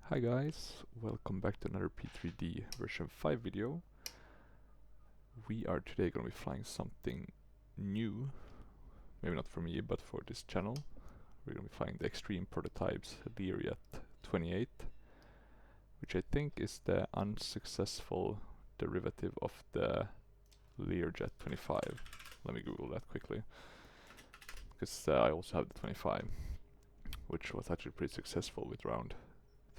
Hi guys, welcome back to another P3D version 5 video. We are today going to be flying something new, maybe not for me, but for this channel. We're going to be flying the Xtreme Prototypes Learjet 28, which I think is the unsuccessful derivative of the Learjet 25. Let me Google that quickly, because I also have the 25, which was actually pretty successful with around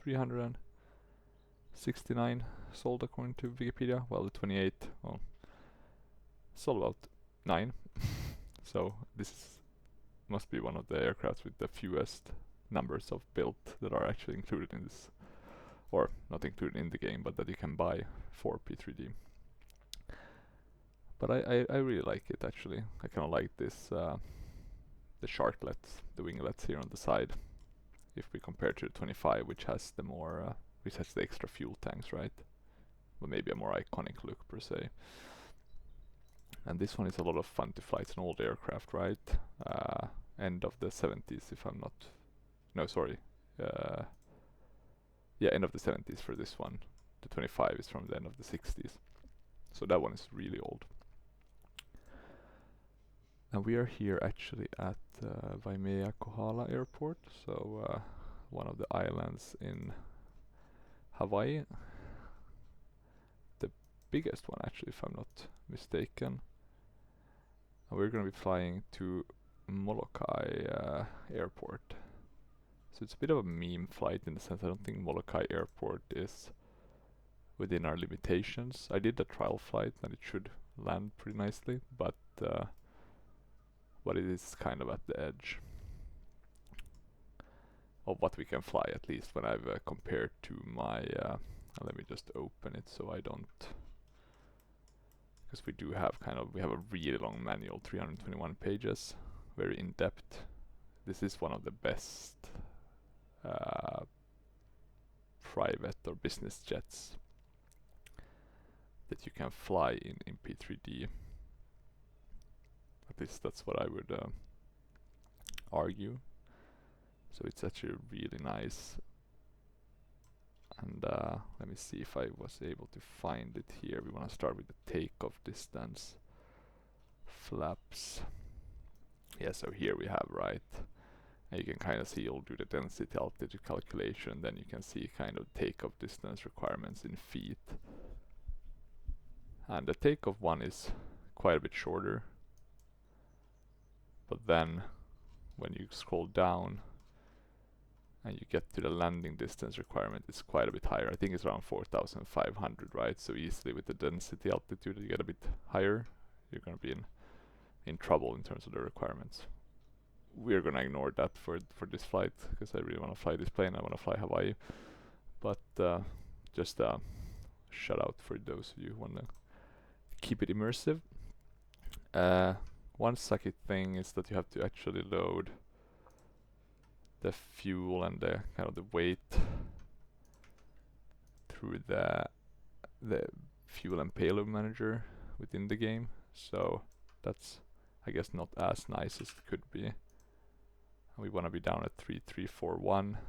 369 sold according to Wikipedia, while the 28, well, sold about 9. So this must be one of the aircrafts with the fewest numbers of built that are actually included in this, or not included in the game, but that you can buy for P3D. But I really like it actually. I kind of like this, the sharklets, the winglets here on the side. If we compare to the 25, which has the more, which has the extra fuel tanks, right? But maybe a more iconic look per se. And this one is a lot of fun to fly. It's an old aircraft, right? End of the 70s, if I'm not... No, sorry. Yeah, end of the 70s for this one. The 25 is from the end of the 60s. So that one is really old. And we are here actually at Waimea Kohala Airport, so one of the islands in Hawaii. The biggest one actually, if I'm not mistaken. And we're going to be flying to Molokai Airport. So it's a bit of a meme flight in the sense I don't think Molokai Airport is within our limitations. I did a trial flight and it should land pretty nicely, but it is kind of at the edge of what we can fly, at least when I've compared to my... let me just open it so I don't... Because we do have we have a really long manual, 321 pages, very in-depth. This is one of the best private or business jets that you can fly in P3D. At least that's what I would argue. So it's actually really nice. And let me see if I was able to find it here. We want to start with the takeoff distance. Flaps. Yeah, so here we have, right? And you can kind of see, you'll do the density altitude calculation, then you can see kind of takeoff distance requirements in feet. And the takeoff one is quite a bit shorter. But then when you scroll down and you get to the landing distance requirement, it's quite a bit higher. I think it's around 4,500, right? So easily with the density altitude, you get a bit higher, you're going to be in trouble in terms of the requirements. We're going to ignore that for this flight, because I really want to fly this plane. I want to fly Hawaii. But just a shout out for those of you who want to keep it immersive. One sucky thing is that you have to actually load the fuel and the kind of the weight through the fuel and payload manager within the game. So that's, I guess, not as nice as it could be. And we want to be down at 3341.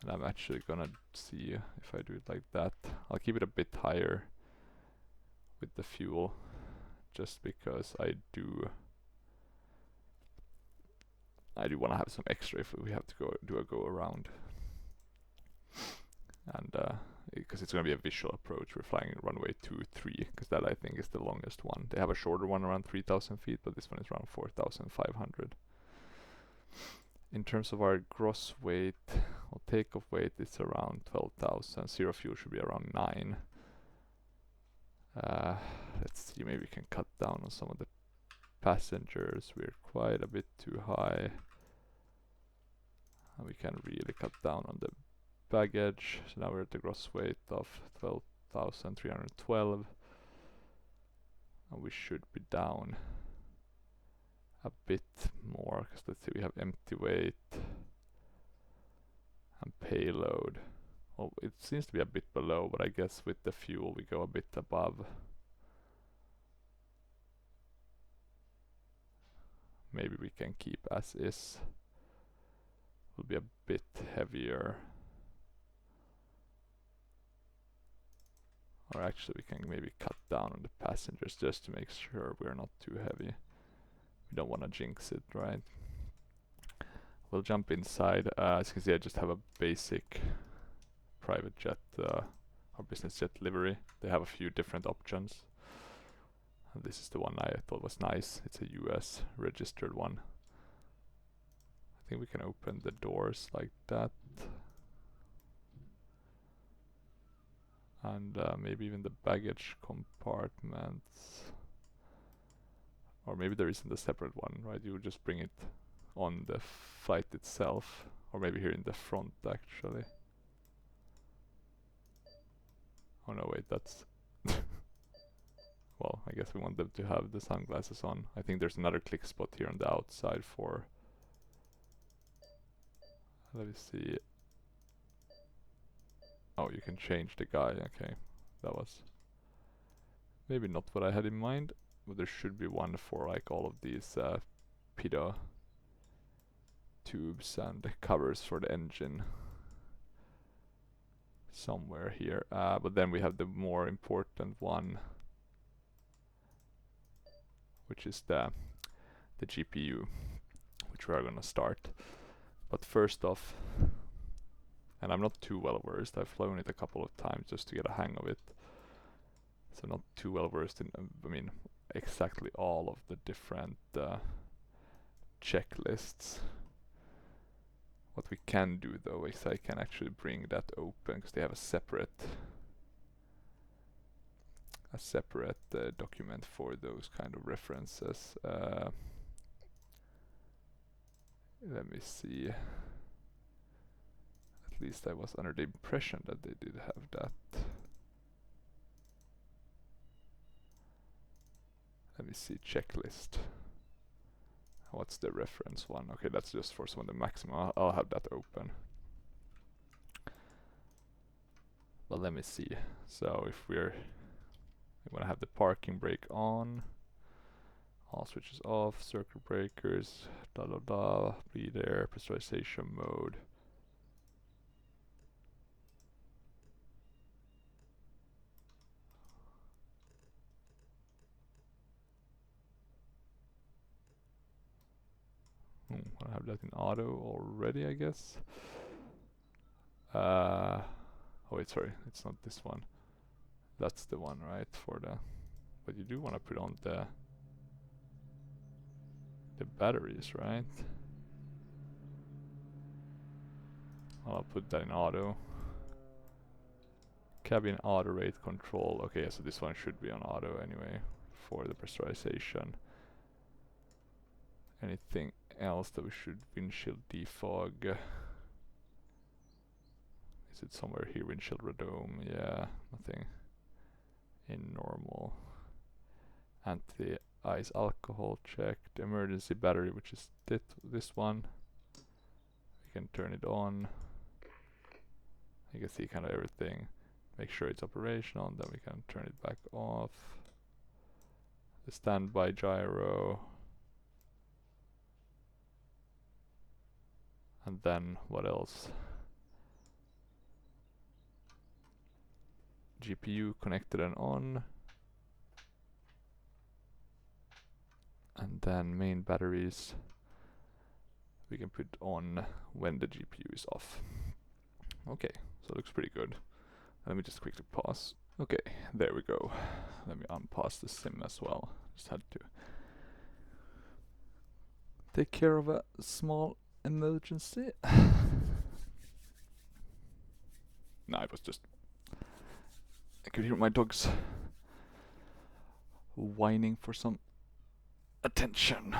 And I'm actually gonna see if I do it like that. I'll keep it a bit higher with the fuel, just because I do want to have some extra if we have to do a go around. And because it's going to be a visual approach, we're flying runway 23, because that I think is the longest one. They have a shorter one around 3,000 feet, but this one is around 4,500. In terms of our gross weight, or takeoff weight, it's around 12,000. Zero fuel should be around 9. Let's see, maybe we can cut down on some of the passengers. We're quite a bit too high. And we can really cut down on the baggage. So now we're at the gross weight of 12,312. And we should be down a bit more, because let's see, we have empty weight and payload. Well, it seems to be a bit below, but I guess with the fuel we go a bit above. Maybe we can keep as is. Will be a bit heavier. Or actually we can maybe cut down on the passengers just to make sure we're not too heavy. We don't want to jinx it, right? We'll jump inside. As you can see, I just have a basic private jet or business jet livery. They have a few different options. And this is the one I thought was nice. It's a US registered one. I think we can open the doors like that. And maybe even the baggage compartments. Or maybe there isn't a separate one, right? You would just bring it on the flight itself. Or maybe here in the front, actually. Oh no, wait, that's... Well, I guess we want them to have the sunglasses on. I think there's another click spot here on the outside for... Let me see. Oh, you can change the guy, okay. That was maybe not what I had in mind, but there should be one for like all of these PIDA tubes and covers for the engine somewhere here. But then we have the more important one, which is the GPU, which we are gonna start. But first off, and I'm not too well versed, I've flown it a couple of times just to get a hang of it. So not too well versed in, I mean, exactly all of the different checklists. What we can do though is I can actually bring that open because they have a separate document for those kind of references. Let me see. At least I was under the impression that they did have that. Let me see, checklist. What's the reference one? Okay, that's just for some of the maximum. I'll have that open. But let me see. So if we want to have the parking brake on, all switches off, circuit breakers, bleed air, pressurization mode. I have that in auto already, I guess. Oh wait, sorry, it's not this one. That's the one, right? For the, but you do want to put on the batteries, right? I'll put that in auto. Cabin auto rate control. Okay, so this one should be on auto anyway for the pressurization. Anything else that we should? Windshield defog. Is it somewhere here? Windshield radome? Yeah, nothing in normal. Anti-ice alcohol checked. Emergency battery, which is this one. We can turn it on. You can see kind of everything. Make sure it's operational, and then we can turn it back off. The standby gyro. And then what else? GPU connected and on. And then main batteries we can put on when the GPU is off. Okay, so it looks pretty good. Let me just quickly pause. Okay, there we go. Let me unpause the sim as well. Just had to take care of a small emergency. No, it was just... I could hear my dogs whining for some attention.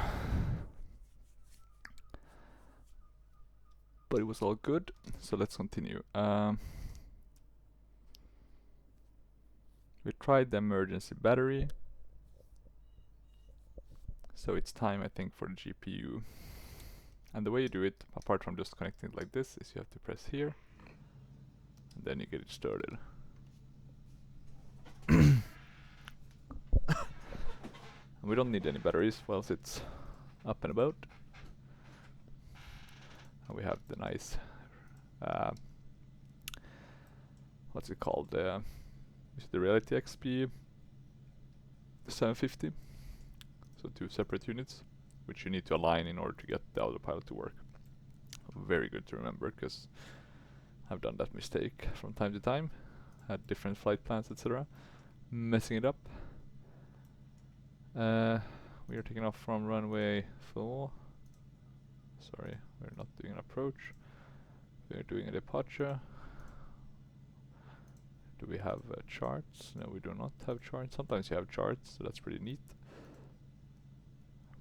But it was all good, so let's continue. We tried the emergency battery. So it's time, I think, for the GPU. And the way you do it, apart from just connecting it like this, is you have to press here. And then you get it started. And we don't need any batteries whilst it's up and about. And we have the nice, what's it called? is the Reality XP 750. So 2 separate units, which you need to align in order to get the autopilot to work. Very good to remember, because I've done that mistake from time to time. Had different flight plans, etc. Messing it up. We are taking off from runway 4. Sorry, we're not doing an approach. We're doing a departure. Do we have charts? No, we do not have charts. Sometimes you have charts, so that's pretty neat.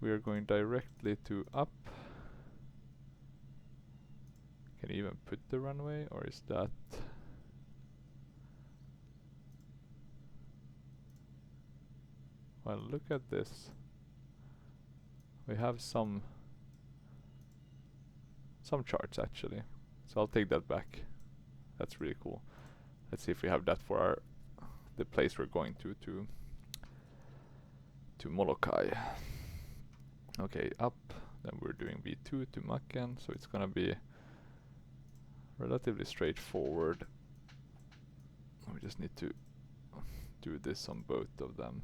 We are going directly to up. Can you even put the runway, or is that... Well, look at this. We have some charts actually, so I'll take that back. That's really cool. Let's see if we have that for the place we're going to Molokai. Okay, up. Then we're doing V2 to Macken, so it's gonna be relatively straightforward. We just need to do this on both of them.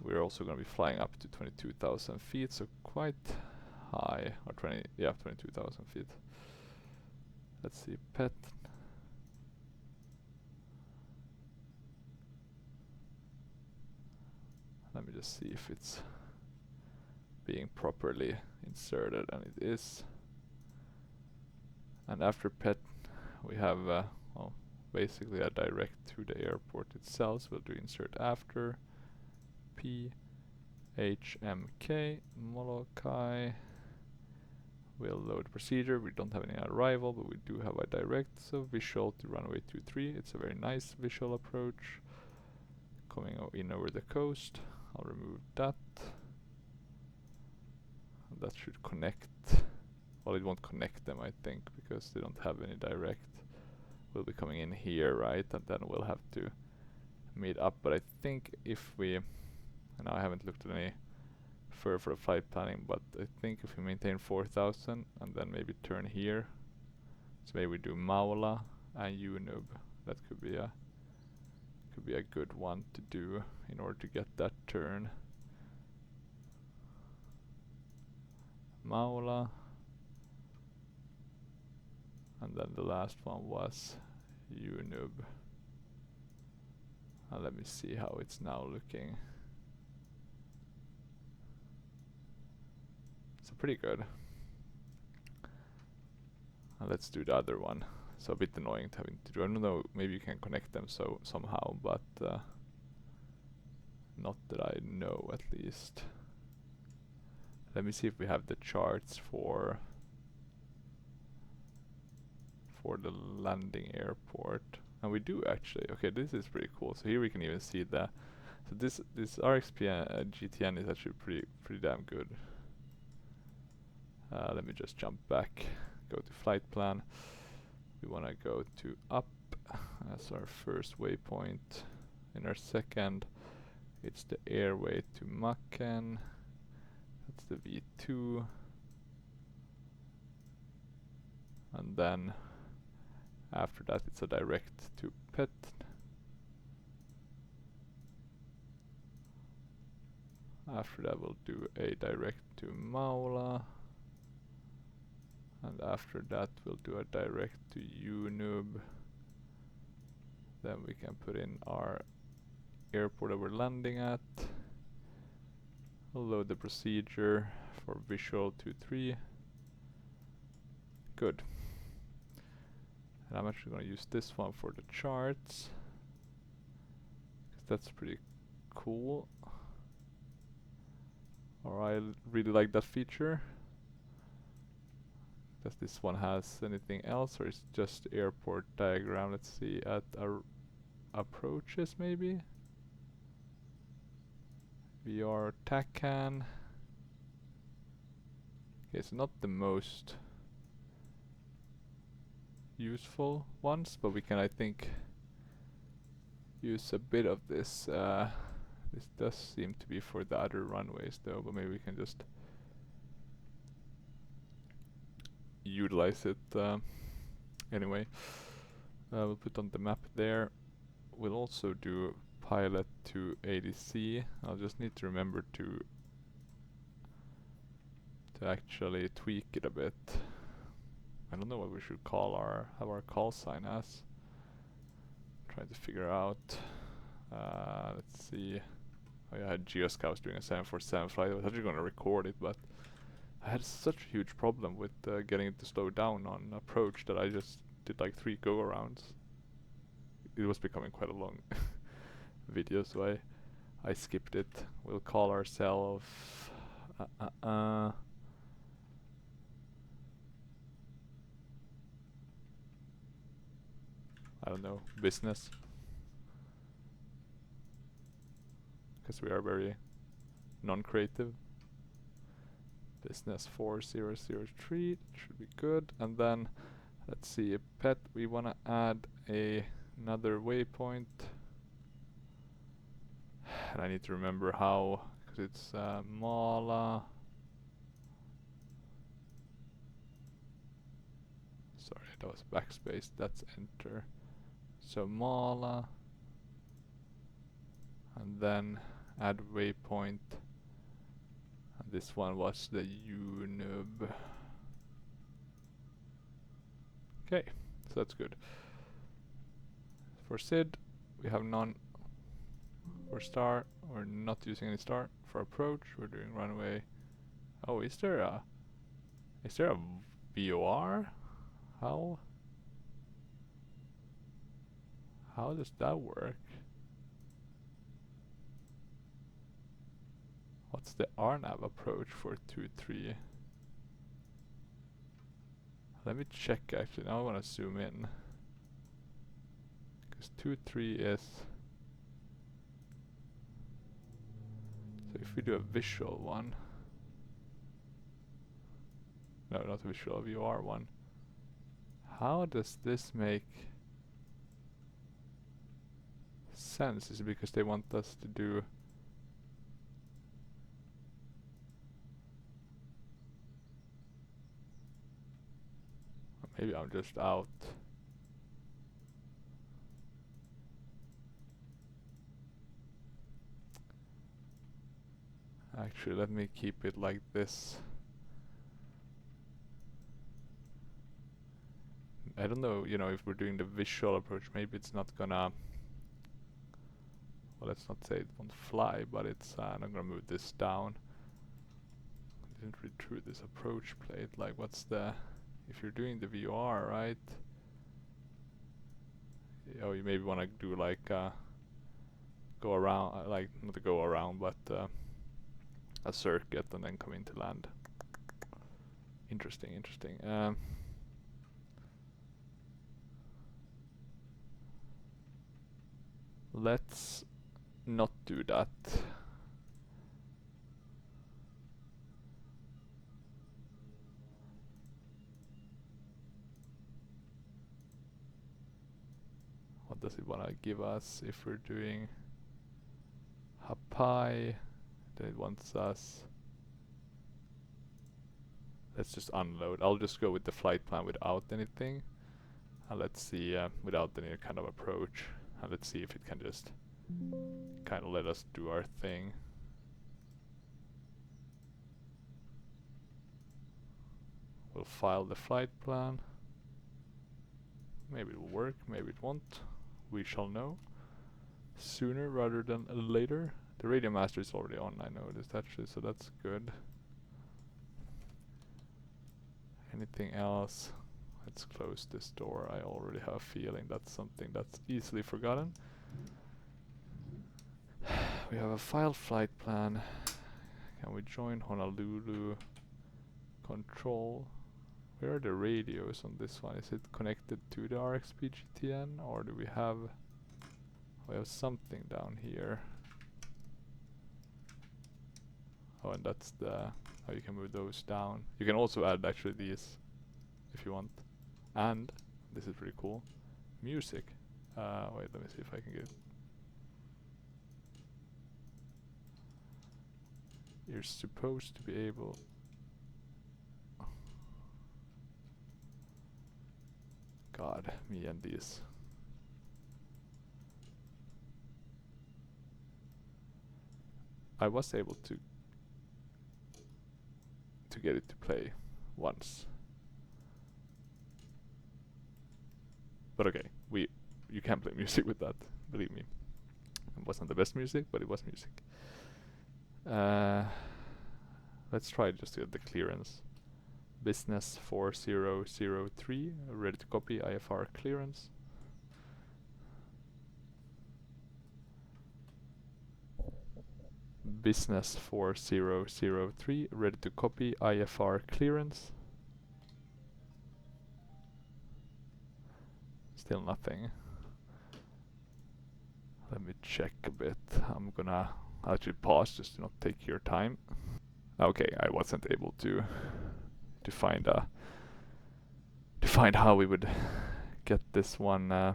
We're also going to be flying up to 22,000 feet, so quite high, or 22,000 feet. Let's see, PET. Let me just see if it's being properly inserted, and it is. And after PET, we have well, basically a direct to the airport itself. So we'll do insert after. PHMK Molokai. We'll load procedure. We don't have any arrival, but we do have a direct, so visual to runway 23. It's a very nice visual approach. Coming in over the coast. I'll remove that. And that should connect. Well, it won't connect them, I think, because they don't have any direct. We'll be coming in here, right? And then we'll have to meet up. But I think if we... And I haven't looked at any further for the flight planning, but I think if we maintain 4,000 and then maybe turn here, so maybe we do Maula and Unub. That could be a good one to do in order to get that turn. Maula, and then the last one was Unub. And let me see how it's now looking. So pretty good. And let's do the other one. So a bit annoying to having to do. I don't know, maybe you can connect them somehow, but not that I know at least. Let me see if we have the charts for the landing airport. And we do actually. Okay, this is pretty cool. So here we can even see the. So this RXP GTN is actually pretty damn good. Let me just jump back. Go to flight plan. We want to go to up as our first waypoint. In our second, it's the airway to Macken. That's the V2. And then after that, it's a direct to PET. After that, we'll do a direct to Maula. And after that, we'll do a direct to Unub. Then we can put in our airport that we're landing at. We'll load the procedure for visual 2-3. Good. And I'm actually going to use this one for the charts, because that's pretty cool. Or I really like that feature. Does this one has anything else, or is it just airport diagram? Let's see, at our approaches maybe? VR TACAN. Okay, so not the most useful ones, but we can, I think, use a bit of this. This does seem to be for the other runways though, but maybe we can just utilize it anyway. We'll put on the map there. we'll also do pilot to ADC. I'll just need to remember to actually tweak it a bit. I don't know what we should call have our call sign as. Trying to figure out. Let's see. Oh yeah, I had Geoscouts doing a 747 flight. I was actually going to record it, but I had such a huge problem with getting it to slow down on approach that I just did like 3 go-arounds. It was becoming quite a long video, so I skipped it. We'll call ourselves I don't know, business. Because we are very non-creative. Business 4003 should be good. And then let's see, a pet, we want to add another waypoint. And I need to remember how, because it's Mala. Sorry, that was backspace, that's enter. So Mala. And then add waypoint. And this one was the Unub. Okay, so that's good. For SID, we have none. For star, we're not using any star. For approach, we're doing runway. Oh, is there a VOR? How does that work? What's the RNAV approach for 2-3? Let me check actually, now I want to zoom in. Because 2-3 is... So if we do a visual one... No, not a visual, a VOR one. How does this make sense? Is it because they want us to do... Maybe I'm just out. Actually, let me keep it like this. I don't know, you know, if we're doing the visual approach, maybe it's not gonna... Well, let's not say it won't fly, but it's... I'm gonna move this down. I didn't read through this approach plate. Like, what's the... If you're doing the VOR, right? Oh, you maybe want to do like go around, like not to go around, but a circuit and then come into land. Interesting, interesting. Let's not do that. What does it want to give us if we're doing Hapai? Then it wants us... Let's just unload. I'll just go with the flight plan without anything. And let's see, without any kind of approach. And let's see if it can just kind of let us do our thing. We'll file the flight plan. Maybe it will work, maybe it won't. We shall know sooner rather than later. The radio master is already on, I noticed actually, so that's good. Anything else? Let's close this door. I already have a feeling that's something that's easily forgotten. We have a file flight plan. Can we join Honolulu? Control. Where are the radios on this one? Is it connected to the RxPGTN, or do we have something down here? Oh, and that's the how you can move those down. You can also add actually these if you want. And this is pretty cool. Music. Wait, let me see if I can get it. You're supposed to be able... God, me and these. I was able to get it to play once. But okay, you can't play music with that, believe me. It wasn't the best music, but it was music. Let's try just to get the clearance. Business 4003, ready to copy IFR clearance. Business 4003, ready to copy IFR clearance. Still nothing. Let me check a bit. I'm gonna actually pause just to not take your time. Okay, I wasn't able to find how we would get this one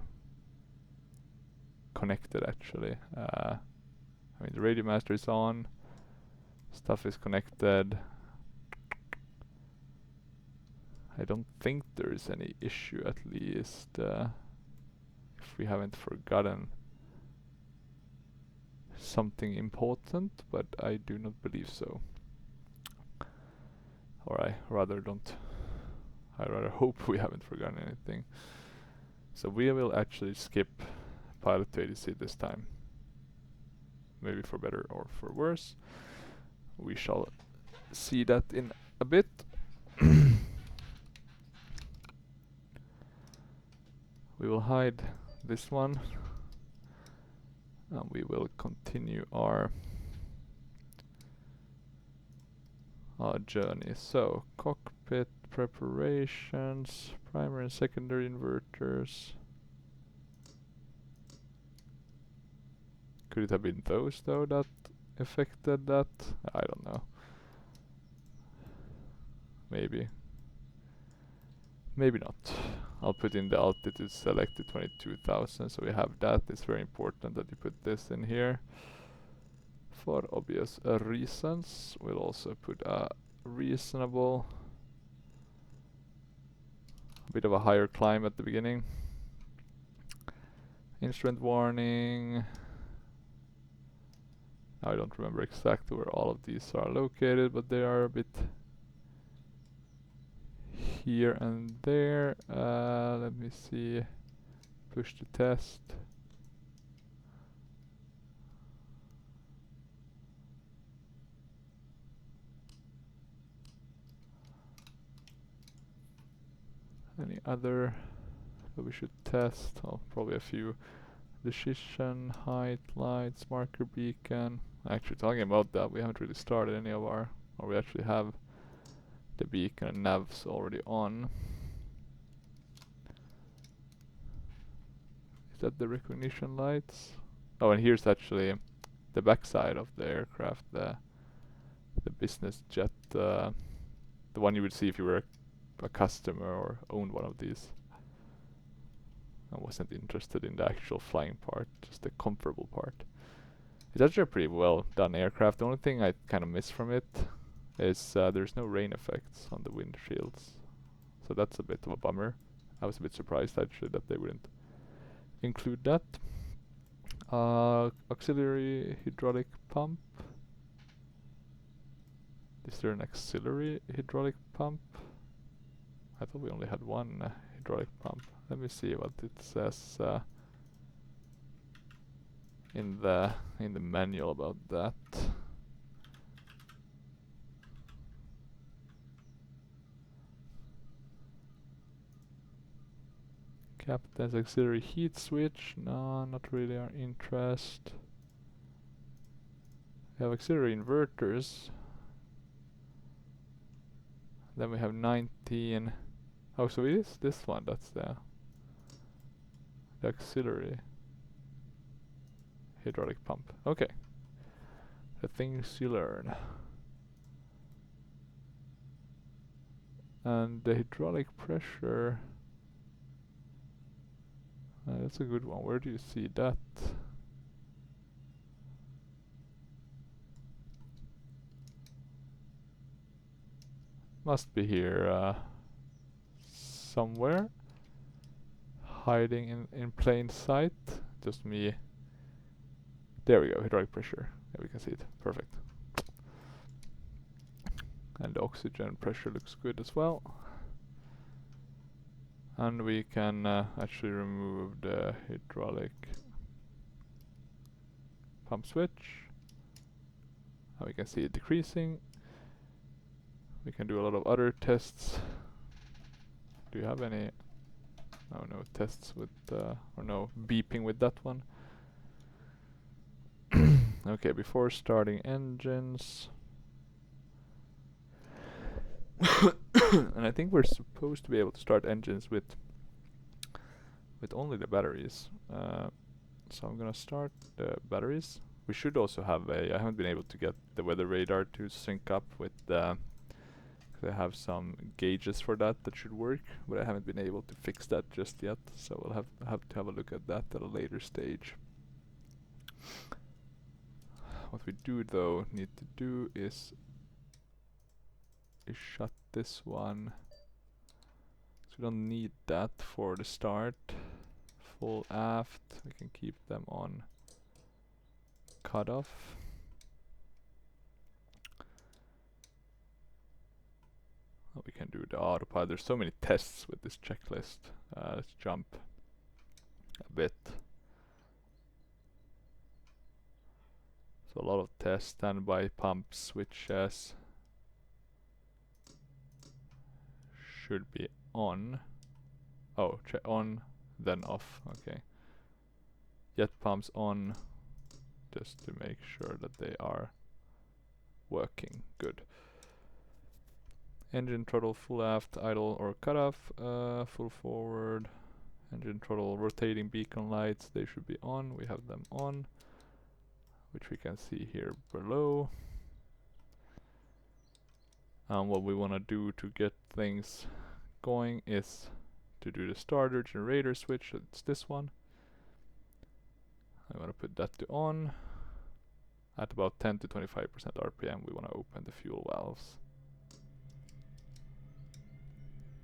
connected actually. I mean, the radio master is on, stuff is connected. I don't think there is any issue, at least if we haven't forgotten something important, but I do not believe so. Or I rather hope we haven't forgotten anything. So we will actually skip Prepar3d this time. Maybe for better or for worse. We shall see that in a bit. We will hide this one and we will continue our journey. So cockpit preparations, primary and secondary inverters. Could it have been those though that affected that? I don't know. Maybe. Maybe not. I'll put in the altitude selected 22,000, so we have that. It's very important that you put this in here for obvious reasons. We'll also put a reasonable, a bit of a higher climb at the beginning. Instrument warning. I don't remember exactly where all of these are located, but they are a bit here and there. Let me see. Push to test. Any other that we should test? Oh, probably a few. Decision, height, lights, marker beacon. Actually, talking about that, we haven't really started any of our, or we actually have the beacon and navs already on. Is that the recognition lights? Oh, and here's actually the backside of the aircraft, the business jet, the one you would see if you were a customer or owned one of these. I wasn't interested in the actual flying part, just the comfortable part. It's actually a pretty well done aircraft. The only thing I kind of miss from it is there's no rain effects on the windshields. So that's a bit of a bummer. I was a bit surprised actually that they wouldn't include that. Auxiliary hydraulic pump. Is there an auxiliary hydraulic pump? I thought we only had one hydraulic pump. Let me see what it says in the manual about that. Captain's auxiliary heat switch. No, not really our interest. We have auxiliary inverters. Then we have 19. Oh, so it is this one. That's the auxiliary hydraulic pump. Okay. The things you learn. And the hydraulic pressure. That's a good one. Where do you see that? Must be here somewhere. Hiding in plain sight. Just me. There we go, hydraulic pressure. Yeah, we can see it. Perfect. And the oxygen pressure looks good as well. And we can actually remove the hydraulic pump switch. And we can see it decreasing. We can do a lot of other tests. Do you have any? Oh, no tests with, or no beeping with that one. Okay, before starting engines. And I think we're supposed to be able to start engines with only the batteries. So I'm gonna start the batteries. We should also have a, I haven't been able to get the weather radar to sync up with the, cause I have some gauges for that should work, but I haven't been able to fix that just yet, so we'll have to have a look at that at a later stage. What we do though need to do is shut this one, so we don't need that for the start. Full aft, we can keep them on cutoff. Oh, we can do the autopilot. There's so many tests with this checklist. Let's jump a bit. So a lot of tests, standby pump switches should be on. Oh, on, then off. Okay. Jet pumps on, just to make sure that they are working good. Engine throttle full aft, idle or cutoff, full forward. Engine throttle rotating beacon lights, they should be on. We have them on, which we can see here below. And what we want to do to get things going is to do the starter generator switch. So it's this one. I want to put that to on. At about 10 to 25% RPM, we want to open the fuel valves.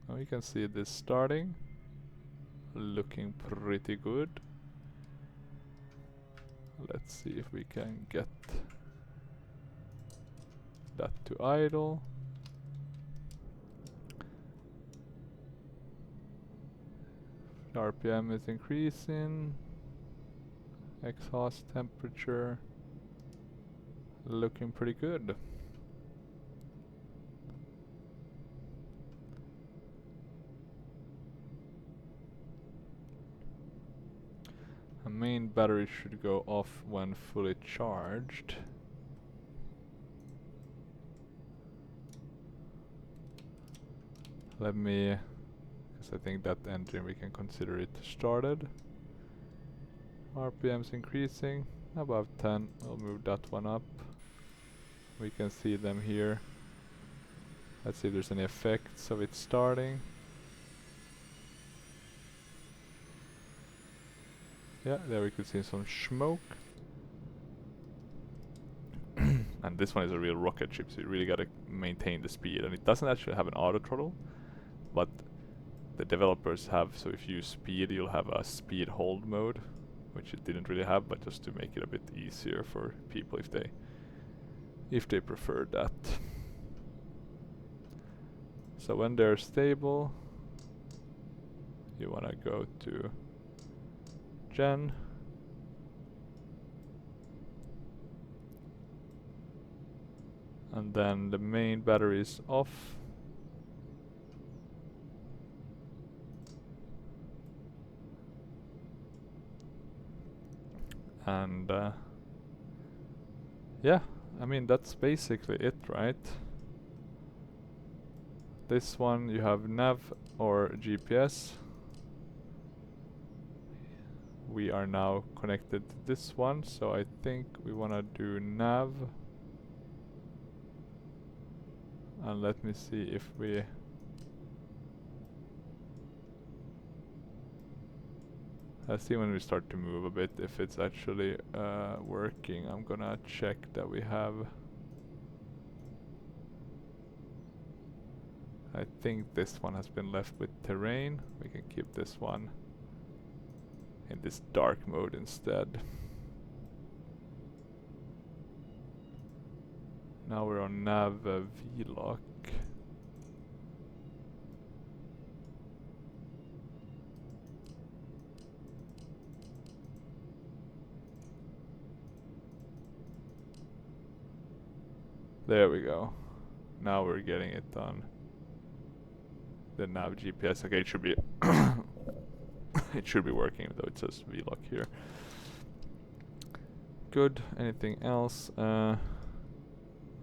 Now you can see this starting, looking pretty good. Let's see if we can get that to idle. The RPM is increasing. Exhaust temperature looking pretty good. The main battery should go off when fully charged. Let me, because I think that engine we can consider it started. RPM's increasing, above 10. I'll move that one up. We can see them here. Let's see if there's any effects of it starting. Yeah, there we could see some smoke. And this one is a real rocket ship, so you really gotta maintain the speed. And it doesn't actually have an auto throttle, but the developers have, so if you speed, you'll have a speed hold mode, which it didn't really have, but just to make it a bit easier for people if they prefer that. So when they're stable, you wanna go to Gen. And then the main battery is off. And yeah, I mean that's basically it, right? This one you have nav or GPS. We are now connected to this one, so I think we wanna do nav. And let me see if we let's see when we start to move a bit if it's actually working. I'm gonna check that we have, I think this one has been left with terrain. We can keep this one in this dark mode instead. Now we're on nav V-lock. There we go. Now we're getting it on the nav GPS. Okay, it should be it should be working, though it says V-lock here. Good. Anything else?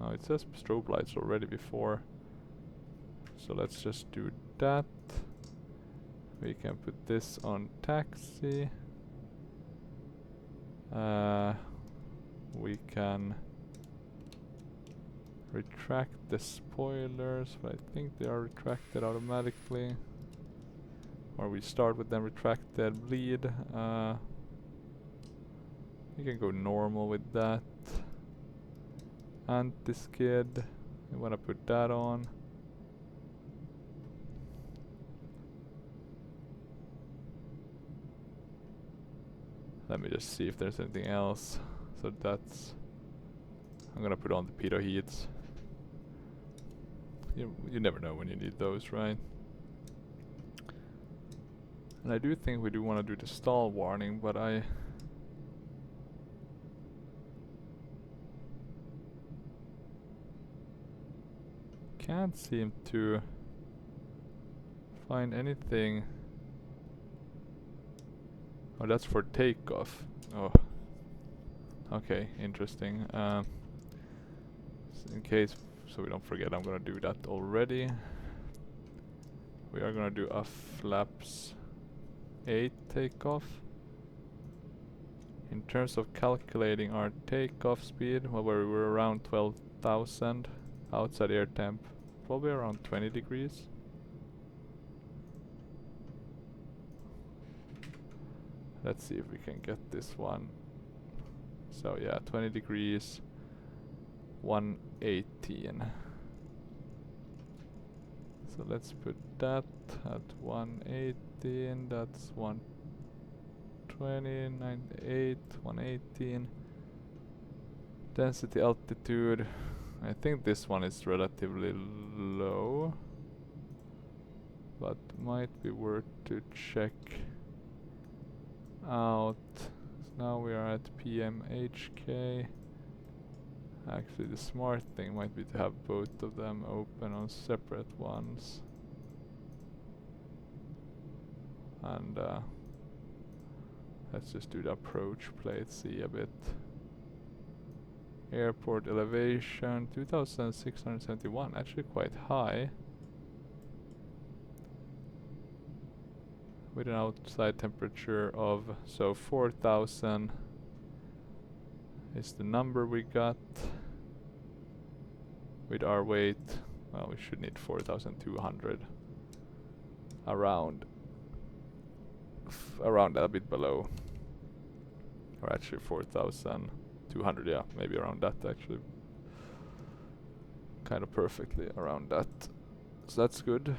Oh, it says strobe lights already before. So let's just do that. We can put this on taxi. We can retract the spoilers, but I think they are retracted automatically. Or we start with them retracted bleed. You can go normal with that. Anti-skid, we want to put that on. Let me just see if there's anything else. So that's... I'm gonna put on the pitot heats. You never know when you need those, right? And I do think we do want to do the stall warning, but I... can't seem to find anything. Oh, that's for takeoff. Oh. Okay, interesting. In case, so we don't forget, I'm gonna do that already. We are gonna do a flaps 8 takeoff. In terms of calculating our takeoff speed, well, we were around 12,000 outside air temp, probably around 20 degrees. Let's see if we can get this one. So yeah, 20 degrees, 118. So let's put that at 118, that's 120, 98, 118. Density, altitude, I think this one is relatively low, but might be worth to check out. So now we are at PHMK. Actually, the smart thing might be to have both of them open on separate ones. And let's just do the approach plate, see a bit. Airport elevation, 2671, actually quite high. With an outside temperature of, so 4000 is the number we got. With our weight, well, we should need 4200. Around that, a bit below. Or actually 4200, yeah, maybe around that actually. Kind of perfectly around that. So that's good.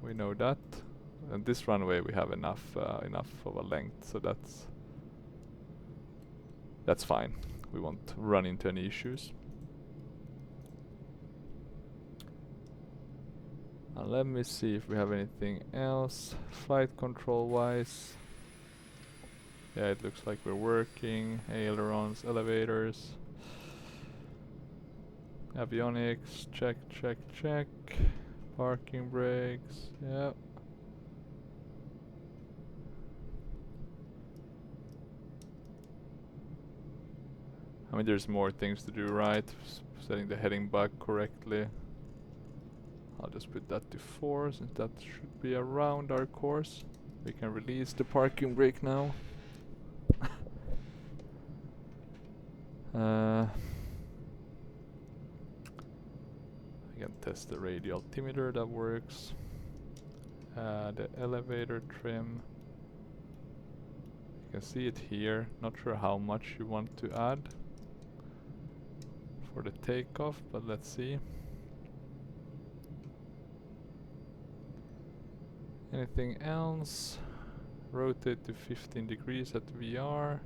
We know that. And this runway we have enough of a length, so that's fine. We won't run into any issues. And let me see if we have anything else flight control wise. Yeah, it looks like we're working. Ailerons, elevators, avionics, check. Parking brakes, yeah. I mean, there's more things to do, right? Setting the heading back correctly. I'll just put that to 4, since that should be around our course. We can release the parking brake now. I can test the radial altimeter, that works. The elevator trim. You can see it here. Not sure how much you want to add for the takeoff, but let's see. Anything else? Rotate to 15 degrees at VR.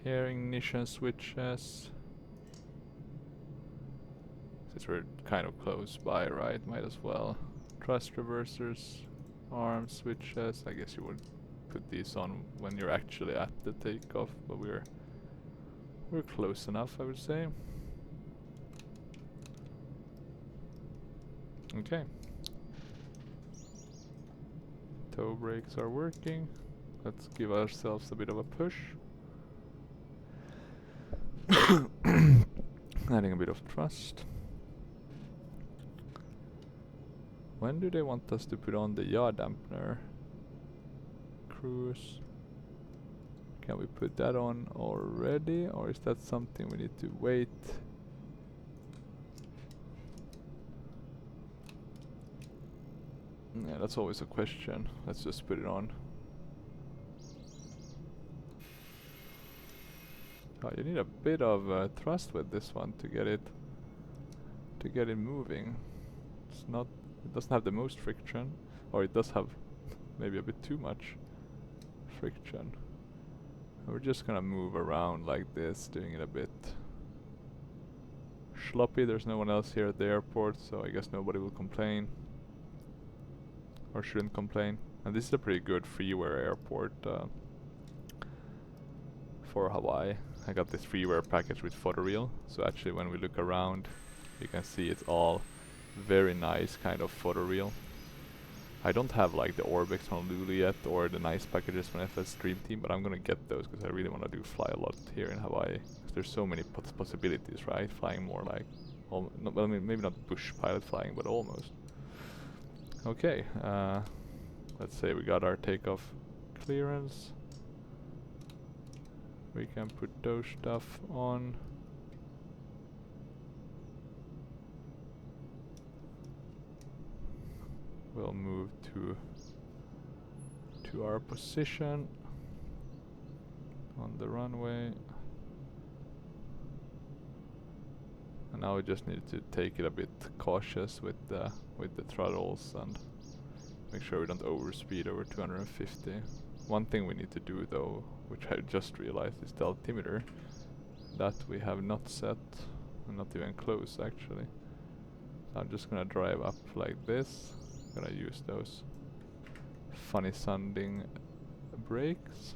Here ignition switches. Since we're kind of close by, right? Might as well. Thrust reversers, arm switches. I guess you would put these on when you're actually at the takeoff, but we're close enough, I would say. Okay. Toe brakes are working. Let's give ourselves a bit of a push. Adding a bit of thrust. When do they want us to put on the yaw dampener? Cruise. Can we put that on already, or is that something we need to wait? Yeah, that's always a question. Let's just put it on. Oh, you need a bit of thrust with this one to get it moving. It doesn't have the most friction, or it does have maybe a bit too much friction. We're just gonna move around like this, doing it a bit sloppy. There's no one else here at the airport, so I guess nobody will complain. Or shouldn't complain. And this is a pretty good freeware airport for Hawaii. I got this freeware package with photoreal, so actually when we look around you can see it's all very nice kind of photoreal. I don't have like the Orbix from Lulu yet or the nice packages from FS Stream Team, but I'm gonna get those because I really want to fly a lot here in Hawaii. There's so many possibilities, right? Flying more like, well, I mean, maybe not bush pilot flying, but almost. Okay, let's say we got our takeoff clearance. We can put those stuff on. We'll move to our position on the runway. And now we just need to take it a bit cautious with the throttles and make sure we don't overspeed over 250. One thing we need to do though, which I just realized, is the altimeter. That we have not set, and not even close actually. So I'm just gonna drive up like this. I'm gonna use those funny sounding brakes.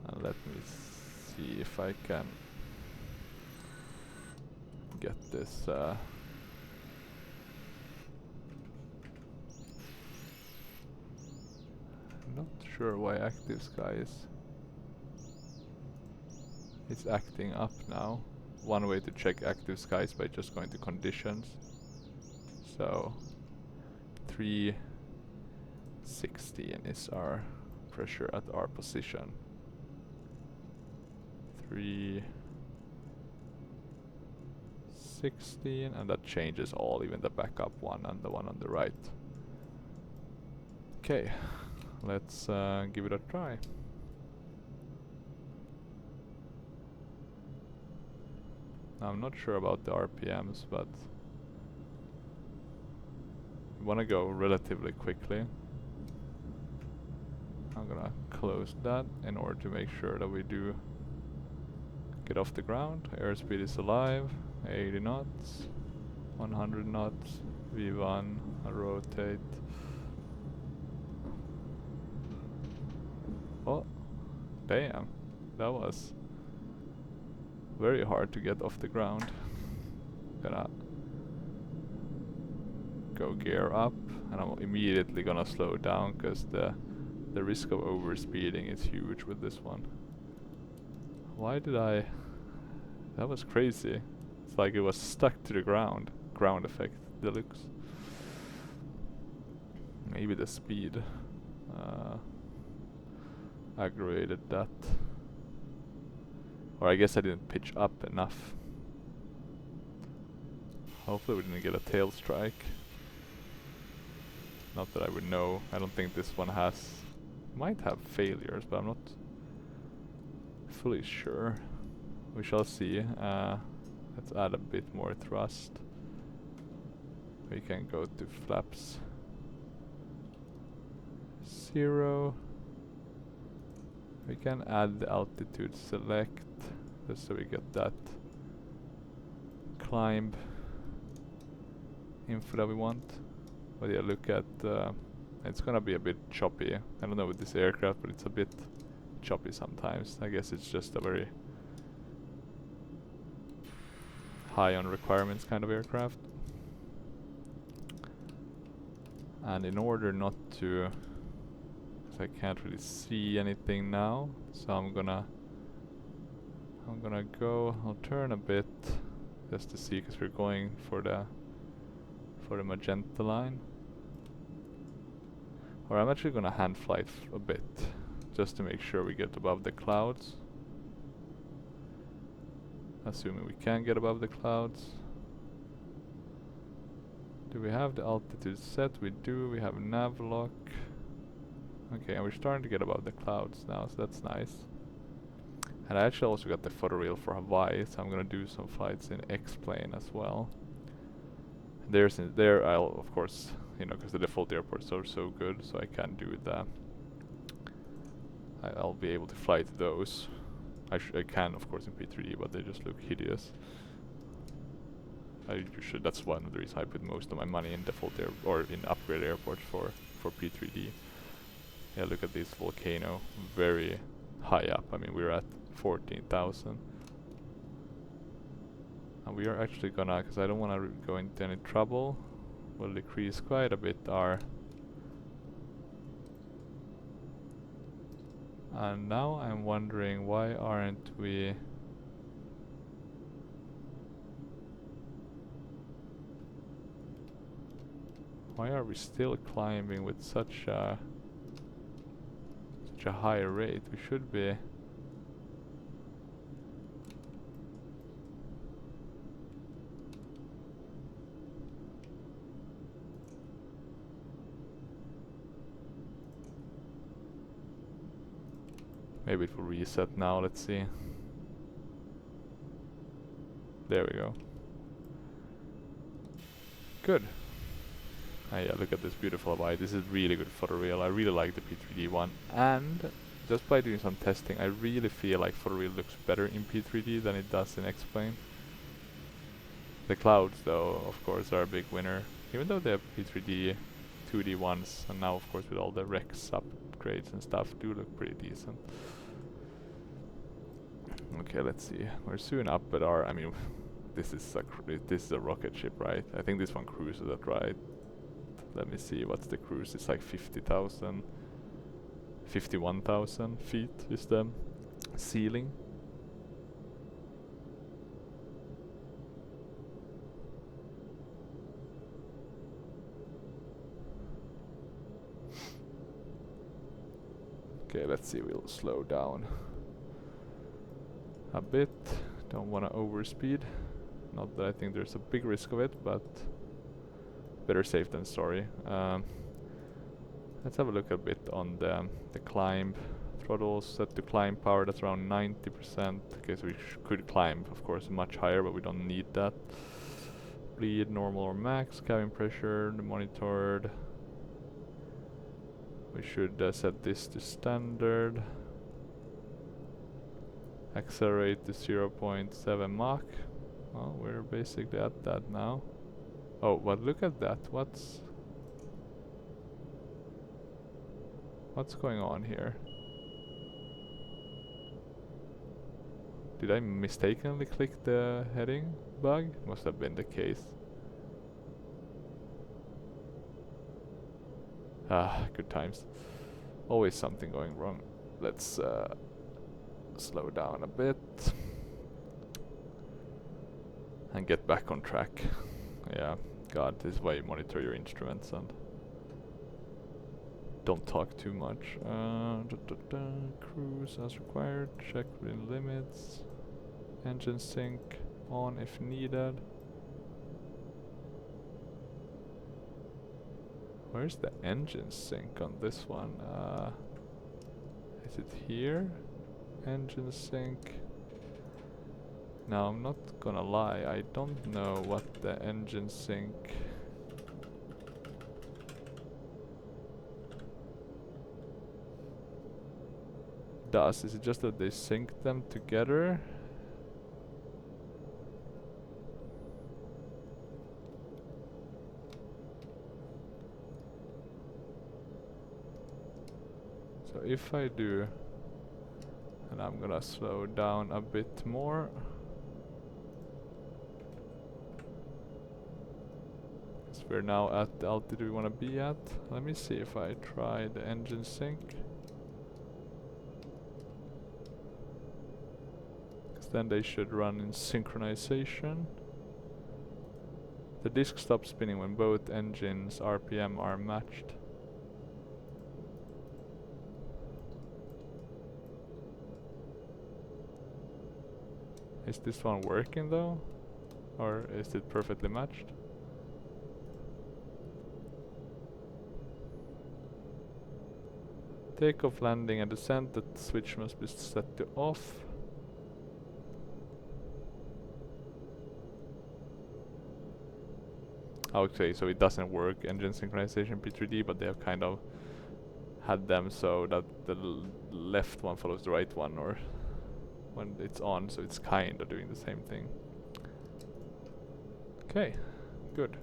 And let me see if I can get this not sure why Active Sky is acting up now. One way to check Active Sky is by just going to conditions. So 316 is our pressure at our position. 316, and that changes all, even the backup one and the one on the right. Okay, let's give it a try. I'm not sure about the RPMs, but we want to go relatively quickly. I'm gonna close that in order to make sure that we do get off the ground. Airspeed is alive, 80 knots, 100 knots, V1, rotate. Oh, damn, that was very hard to get off the ground. Gonna go gear up, and I'm immediately gonna slow down because the risk of overspeeding is huge with this one. Why did I? That was crazy. It's like it was stuck to the ground. Ground effect deluxe. Maybe the speed aggravated that. Or I guess I didn't pitch up enough. Hopefully we didn't get a tail strike. Not that I would know. I don't think this one might have failures, but I'm not fully sure. We shall see. Let's add a bit more thrust. We can go to flaps 0. We can add the altitude select just so we get that climb info that we want. But yeah, look at it's gonna be a bit choppy. I don't know with this aircraft, but it's a bit choppy sometimes. I guess it's just a very high on requirements kind of aircraft. And in order not to, because I can't really see anything now, so I'm gonna go, I'll turn a bit just to see, because we're going for the magenta line. Or I'm actually gonna hand flight a bit just to make sure we get above the clouds. Assuming we can get above the clouds. Do we have the altitude set? We do. We have nav lock. Okay, and we're starting to get above the clouds now, so that's nice. And I actually also got the photoreal for Hawaii, so I'm gonna do some flights in X-plane as well. There I'll, of course, you know, because the default airports are so good, so I can do that. I'll be able to fly to those. I can, of course, in P3D, but they just look hideous. That's one of the reasons I put most of my money in default or in upgrade airports for P3D. Yeah, look at this volcano, very high up. I mean, we're at 14,000. And we are actually gonna, because I don't want to go into any trouble, we'll decrease quite a bit our... And now I'm wondering, why aren't we... Why are we still climbing with such a high rate? We should be... Maybe it will reset now, let's see. There we go. Good. Yeah, look at this beautiful Hawaii. This is really good photoreal. I really like the P3D one. And just by doing some testing, I really feel like photoreal looks better in P3D than it does in X-plane. The clouds, though, of course, are a big winner. Even though they have P3D 2D ones, and now, of course, with all the Rex upgrades and stuff, do look pretty decent. Okay, let's see. We're soon up at our... I mean, this is a rocket ship, right? I think this one cruises at right. Let me see, what's the cruise? It's like 50,000, 51,000 feet is the ceiling. Okay, let's see, we'll slow down a bit. Don't want to overspeed. Not that I think there's a big risk of it, but better safe than sorry. Let's have a look a bit on the climb. Throttle set to climb power, that's around 90%. Okay, so we could climb, of course, much higher, but we don't need that. Bleed, normal or max, cabin pressure, monitored. We should set this to standard. Accelerate to 0.7 Mach. Well, we're basically at that now. Oh, but look at that. What's going on here? Did I mistakenly click the heading bug? Must have been the case. Ah, good times. Always something going wrong. Let's slow down a bit and get back on track. Yeah, God, this is why you monitor your instruments and don't talk too much. Cruise as required, check within limits, engine sync on if needed. Where's the engine sync on this one? Is it here? Engine sync. Now I'm not gonna lie, I don't know what the engine sync does. Is it just that they sync them together? So if I do, and I'm gonna slow down a bit more. Because we're now at the altitude we want to be at. Let me see if I try the engine sync. Because then they should run in synchronization. The disk stops spinning when both engines' RPM are matched. Is this one working though? Or is it perfectly matched? Takeoff, landing and descent, that switch must be set to off. Okay, so it doesn't work engine synchronization P3D, but they have kind of had them so that the left one follows the right one, or when it's on, so it's kind of doing the same thing. Okay, good.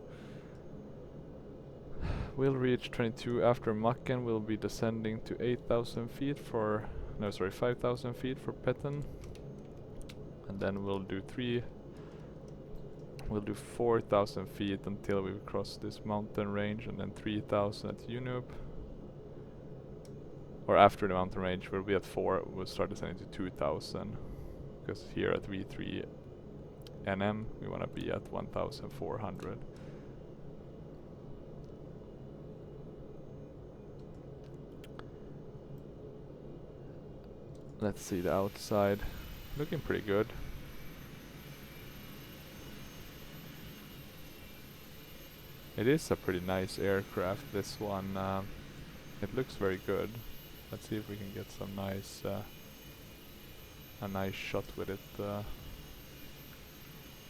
We'll reach 22 after Macken. We'll be descending to 8,000 feet for, no sorry, 5,000 feet for Petten. And then we'll do 4,000 feet until we've crossed this mountain range, and then 3,000 at Unup. Or after the mountain range, we'll be at 4, we'll start descending to 2,000. Because here at V3 NM, we want to be at 1,400. Let's see the outside. Looking pretty good. It is a pretty nice aircraft, this one. It looks very good. Let's see if we can get some nice, a nice shot with it.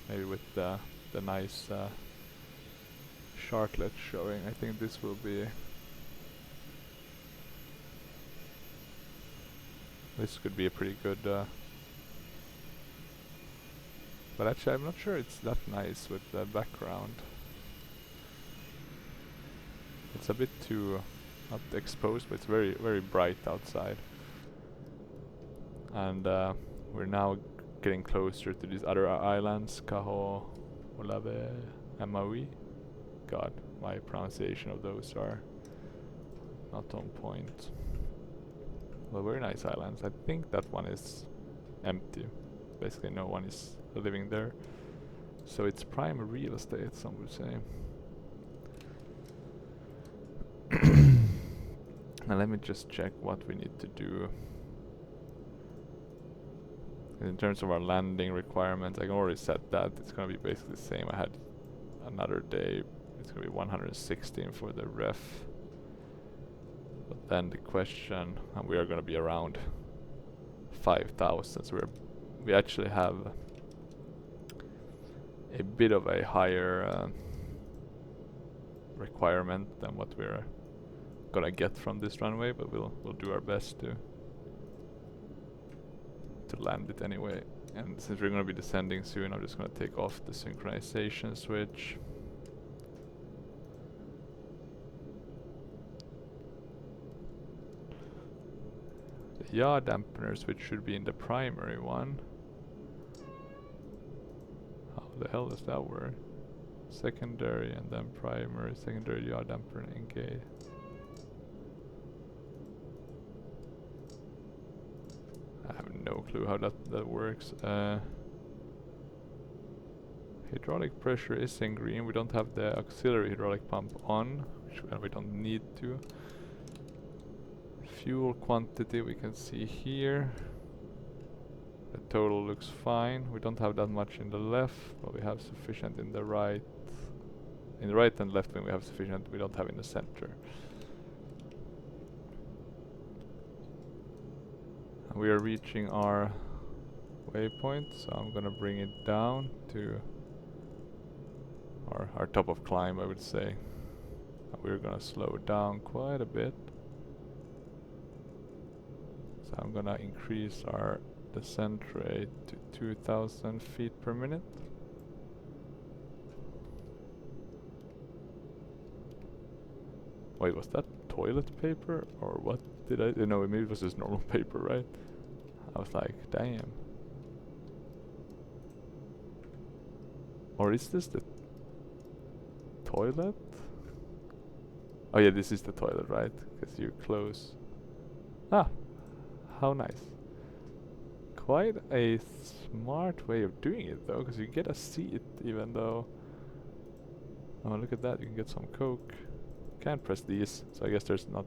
Maybe with the nice sharklet showing. I think this will be. This could be a pretty good. But actually, I'm not sure it's that nice with the background. It's a bit too not exposed, but it's very, very bright outside. And we're now getting closer to these other islands, Kaho, Olave, and Maui. God, my pronunciation of those are not on point. Well, very nice islands. I think that one is empty. Basically no one is living there. So it's prime real estate, some would say. Now let me just check what we need to do. In terms of our landing requirements, I can already set that. It's gonna be basically the same. I had another day. It's gonna be 116 for the ref. But then the question, and we are gonna be around 5,000. So we actually have a bit of a higher requirement than what we're gonna get from this runway, but we'll do our best to land it anyway. And since we're gonna be descending soon, I'm just gonna take off the synchronization switch. The yaw dampener switch should be in the primary one. How the hell does that work? Secondary and then primary, secondary yaw dampener engage. I have no clue how that works. Hydraulic pressure is in green. We don't have the auxiliary hydraulic pump on, and we don't need to. Fuel quantity we can see here. The total looks fine. We don't have that much in the left, but we have sufficient in the right. In the right and left wing we have sufficient. We don't have in the center. We are reaching our waypoint, so I'm gonna bring it down to our top of climb, I would say. And we're gonna slow down quite a bit. So I'm gonna increase our descent rate to 2000 feet per minute. Wait, was that toilet paper or what did I? No, maybe it was just normal paper, right? I was like, damn. Or is this the toilet? Oh yeah, this is the toilet, right? Because you're close. Ah, how nice. Quite a smart way of doing it though, because you get a seat even though... Oh, look at that, you can get some coke. Can't press these, so I guess there's not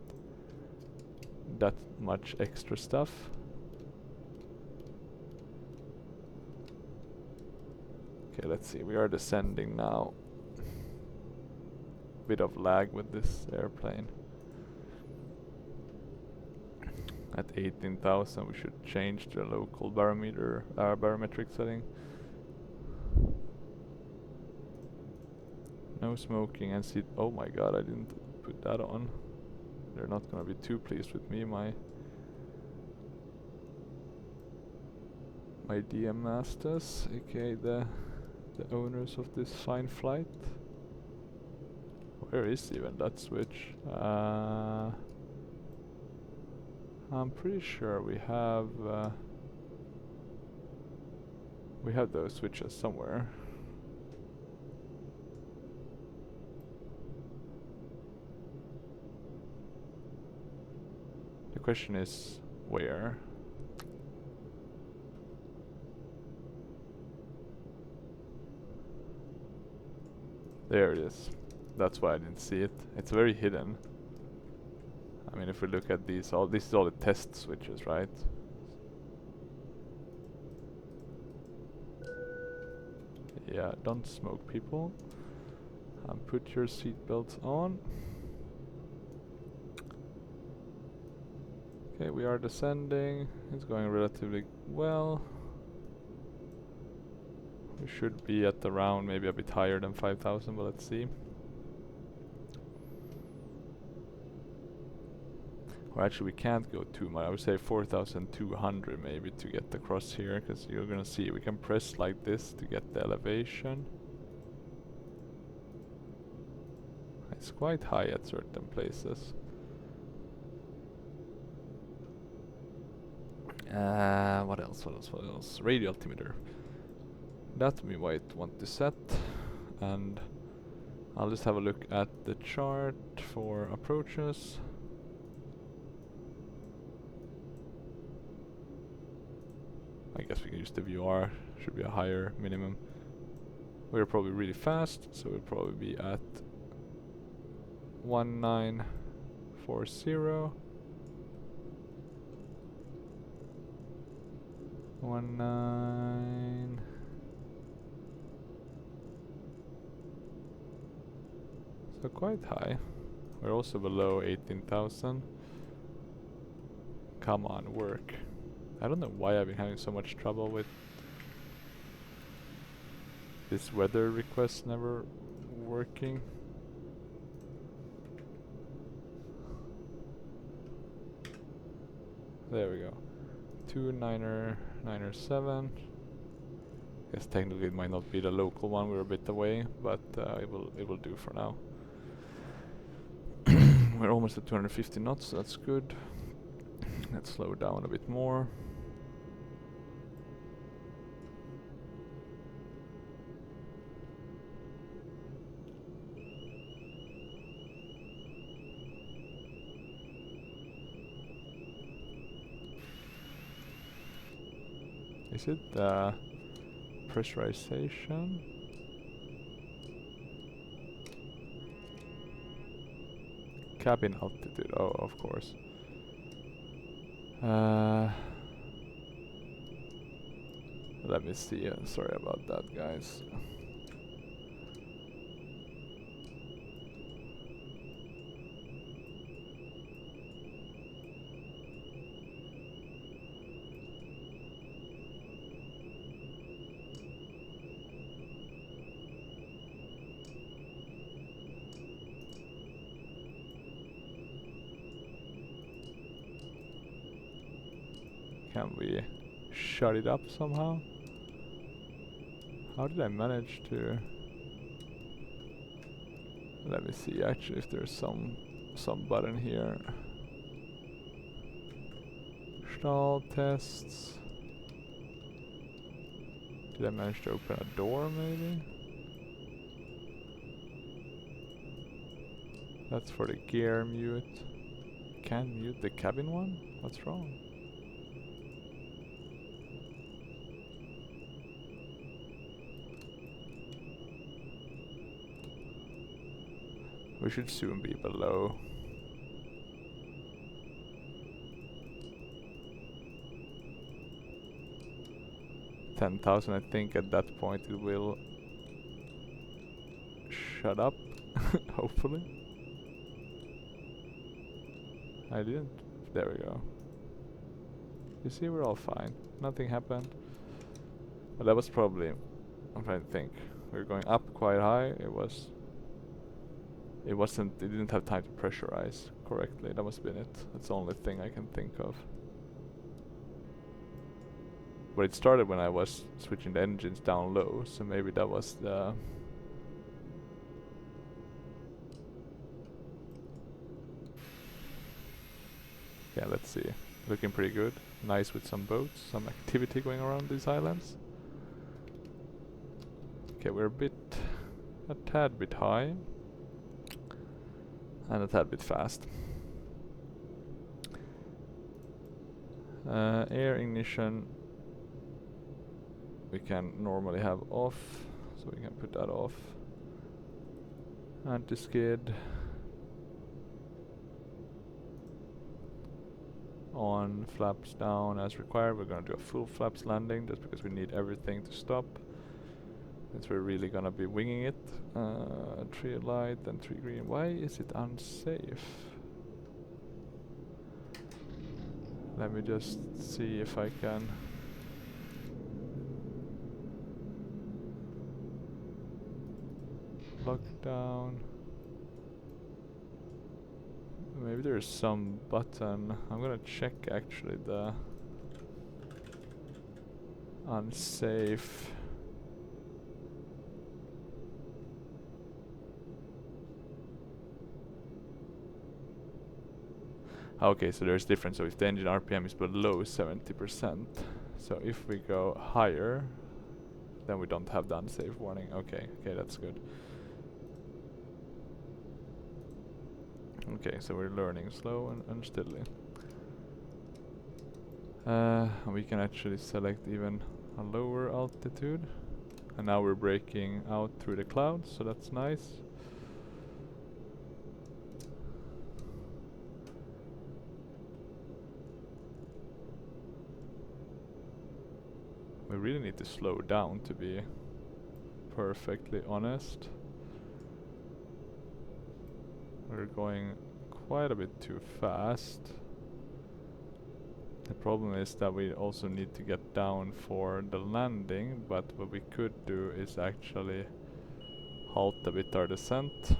that much extra stuff. Okay, let's see, we are descending now. Bit of lag with this airplane. At 18,000 we should change the local barometric setting. No smoking and seat. Oh my god, I didn't put that on. They're not gonna be too pleased with me, my DM masters, aka the owners of this fine flight. Where is even that switch? I'm pretty sure we have those switches somewhere. The question is where? There it is. That's why I didn't see it. It's very hidden. I mean, if we look at these, this is all the test switches, right? Yeah, don't smoke, people. And put your seatbelts on. Okay, we are descending. It's going relatively well. We should be at around maybe a bit higher than 5,000, but let's see. Or actually we can't go too much. I would say 4,200 maybe to get across here, because you're gonna see we can press like this to get the elevation. It's quite high at certain places. What else? Radio altimeter. That we might want to set, and I'll just have a look at the chart for approaches. I guess we can use the VR, should be a higher minimum. We're probably really fast, so we'll probably be at 1940. 19. So quite high. We're also below 18,000. Come on, work. I don't know why I've been having so much trouble with this weather request never working. There we go. 2997. Guess technically it might not be the local one, we're a bit away, but it will do for now. We're almost at 250 knots, so that's good. Let's slow down a bit more. Is it pressurization? Cabin altitude, oh, of course. Let me see, sorry about that, guys. Can we shut it up somehow? How did I manage to... Let me see actually if there's some button here. Stall tests. Did I manage to open a door maybe? That's for the gear mute. Can't mute the cabin one? What's wrong? We should soon be below. $10,000, I think at that point it will shut up, hopefully. I didn't. There we go. You see, we're all fine. Nothing happened. But that was probably... I'm trying to think. We were going up quite high. It didn't have time to pressurize correctly. That must have been it. That's the only thing I can think of. But it started when I was switching the engines down low, so maybe that was the... Yeah, let's see. Looking pretty good. Nice with some boats, some activity going around these islands. Okay, we're a tad bit high. And a tad bit fast. Air ignition we can normally have off, so we can put that off. Anti-skid on, flaps down as required. We're gonna do a full flaps landing just because we need everything to stop. Since we're really gonna be winging it. 3 light and 3 green. Why is it unsafe? Let me just see if I can... Lock down. Maybe there's some button. I'm gonna check actually the unsafe. Okay, so there's difference. So if the engine RPM is below 70%, so if we go higher, then we don't have the unsafe warning. Okay, that's good. Okay, so we're learning slow and steadily. We can actually select even a lower altitude. And now we're breaking out through the clouds, so that's nice. We really need to slow down, to be perfectly honest. We're going quite a bit too fast. The problem is that we also need to get down for the landing, but what we could do is actually halt a bit our descent.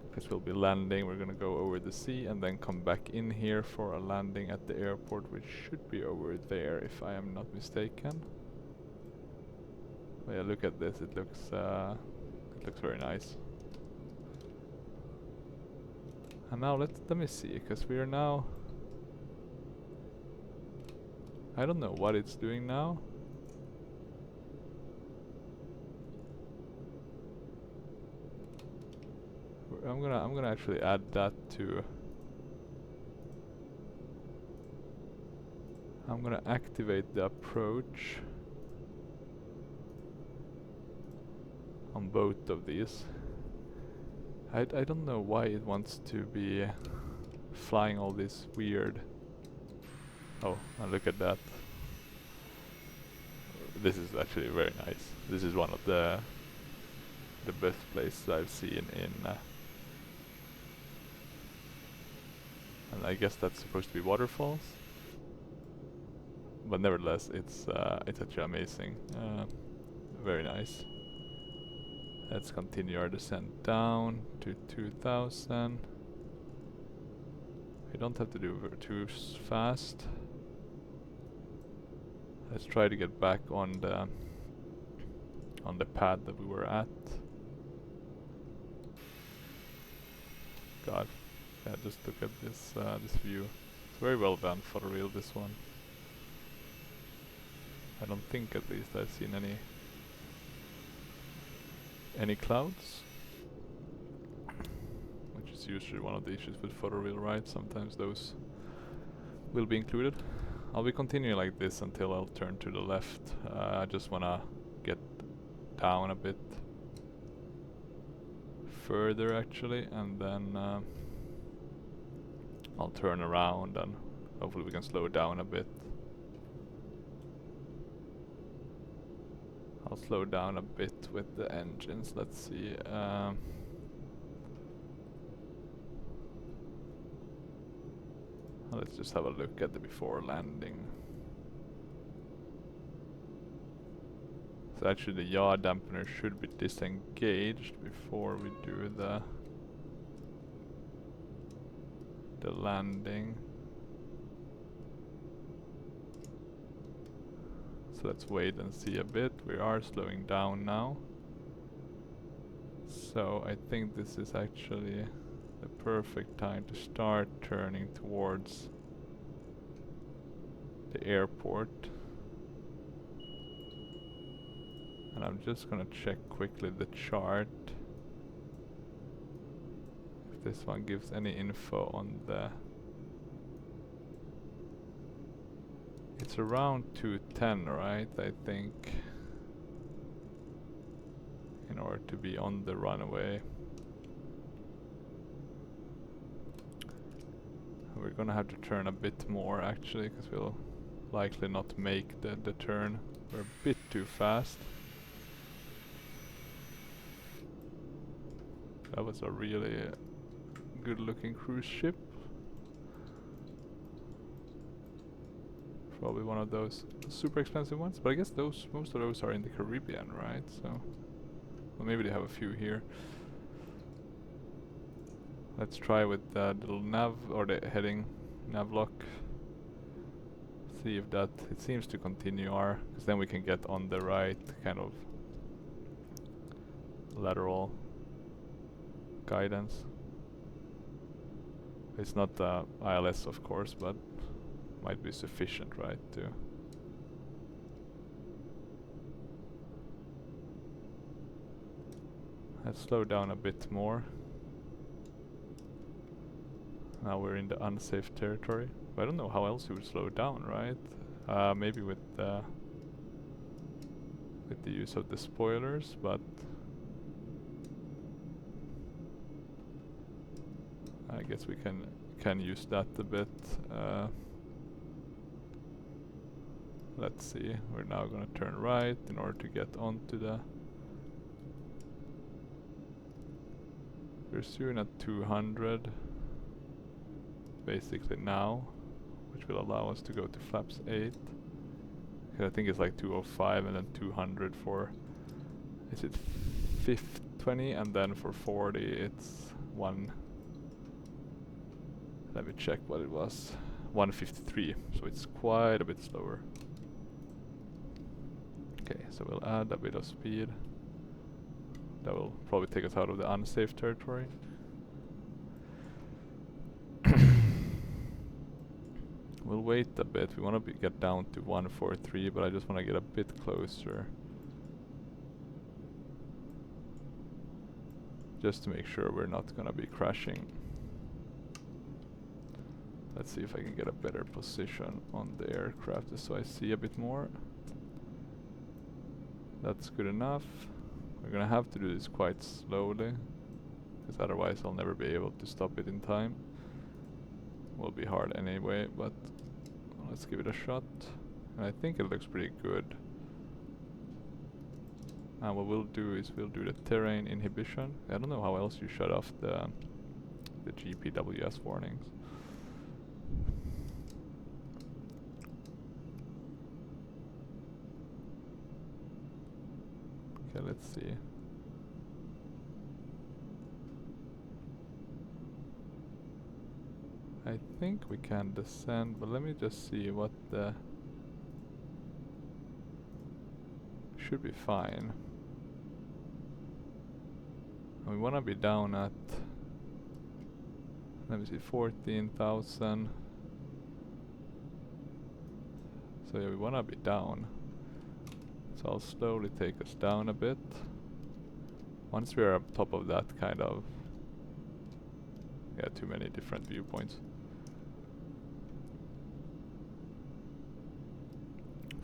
Because we'll be landing, we're gonna go over the sea and then come back in here for a landing at the airport, which should be over there if I am not mistaken. But yeah, look at this, it looks very nice. And now let me see, because we are now... I don't know what it's doing now. I'm gonna actually add that to... I'm gonna activate the approach on both of these. I don't know why it wants to be flying all this weird... Oh, and look at that. This is actually very nice. This is one of the best places I've seen in... and I guess that's supposed to be waterfalls. But nevertheless, it's actually amazing. Very nice. Let's continue our descent down to 2000. We don't have to do too fast. Let's try to get back on the pad that we were at. God, yeah, just look at this this view. It's very well done for real, this one. I don't think, at least, I've seen any clouds, which is usually one of the issues with photoreal, right? Sometimes those will be included. I'll be continuing like this until I'll turn to the left. I just wanna get down a bit further actually, and then I'll turn around and hopefully we can slow down a bit. I'll slow down a bit with the engines. Let's see. Let's just have a look at the before landing. So actually the yaw dampener should be disengaged before we do the landing. So let's wait and see a bit. We are slowing down now. So I think this is actually the perfect time to start turning towards the airport. And I'm just gonna check quickly the chart. If this one gives any info on the... It's around 210, right? I think. In order to be on the runway. We're gonna have to turn a bit more actually, because we'll likely not make the turn. We're a bit too fast. That was a really good looking cruise ship. Probably one of those super expensive ones, but I guess most of those are in the Caribbean, right? So, well, maybe they have a few here. Let's try with the little nav, or the heading nav lock. See if that, it seems to continue our, because then we can get on the right kind of lateral guidance. It's not ILS of course, but might be sufficient, right, to let's slow down a bit more. Now we're in the unsafe territory. But I don't know how else you would slow down, right? Maybe with the use of the spoilers, but I guess we can use that a bit. Let's see, we're now gonna turn right in order to get onto the... We're soon at 200 basically now, which will allow us to go to flaps 8. I think it's like 205 and then 200 for... Is it 520, and then for 40 it's one... Let me check what it was. 153, so it's quite a bit slower. Okay, so we'll add a bit of speed. That will probably take us out of the unsafe territory. We'll wait a bit. We want to get down to 143, but I just want to get a bit closer. Just to make sure we're not going to be crashing. Let's see if I can get a better position on the aircraft just so I see a bit more. That's good enough. We're gonna have to do this quite slowly, because otherwise I'll never be able to stop it in time. Will be hard anyway, but let's give it a shot. And I think it looks pretty good. And what we'll do is we'll do the terrain inhibition. I don't know how else you shut off the GPWS warnings. Okay, let's see. I think we can descend, but let me just see what the... Should be fine. We wanna be down at... Let me see, 14,000. So yeah, we wanna be down. So I'll slowly take us down a bit. Once we are up top of that kind of... Yeah, too many different viewpoints.